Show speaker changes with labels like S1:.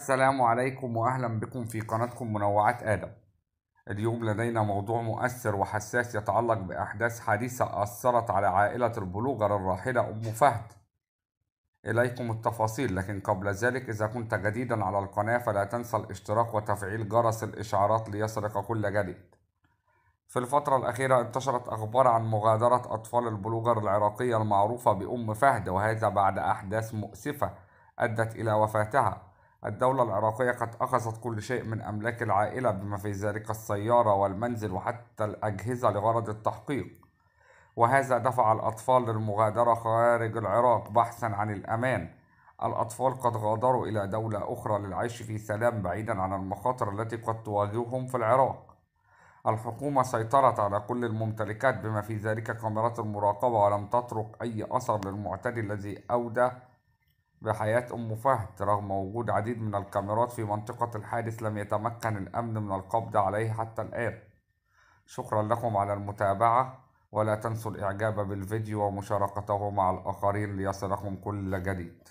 S1: السلام عليكم وأهلا بكم في قناتكم منوعات آدم. اليوم لدينا موضوع مؤثر وحساس يتعلق بأحداث حديثة أثرت على عائلة البلوغر الراحلة أم فهد. إليكم التفاصيل، لكن قبل ذلك إذا كنت جديدا على القناة فلا تنسى الاشتراك وتفعيل جرس الإشعارات ليصلك كل جديد. في الفترة الأخيرة انتشرت أخبار عن مغادرة أطفال البلوغر العراقية المعروفة بأم فهد، وهذا بعد أحداث مؤسفة أدت إلى وفاتها. الدولة العراقية قد أخذت كل شيء من أملاك العائلة بما في ذلك السيارة والمنزل وحتى الأجهزة لغرض التحقيق، وهذا دفع الأطفال للمغادرة خارج العراق بحثا عن الأمان. الأطفال قد غادروا إلى دولة أخرى للعيش في سلام بعيدا عن المخاطر التي قد تواجههم في العراق. الحكومة سيطرت على كل الممتلكات بما في ذلك كاميرات المراقبة، ولم تترك أي أثر للمعتدي الذي أودى بحياة أم فهد. رغم وجود عديد من الكاميرات في منطقة الحادث لم يتمكن الأمن من القبض عليه حتى الآن. شكرا لكم على المتابعة، ولا تنسوا الإعجاب بالفيديو ومشاركته مع الآخرين ليصلكم كل جديد.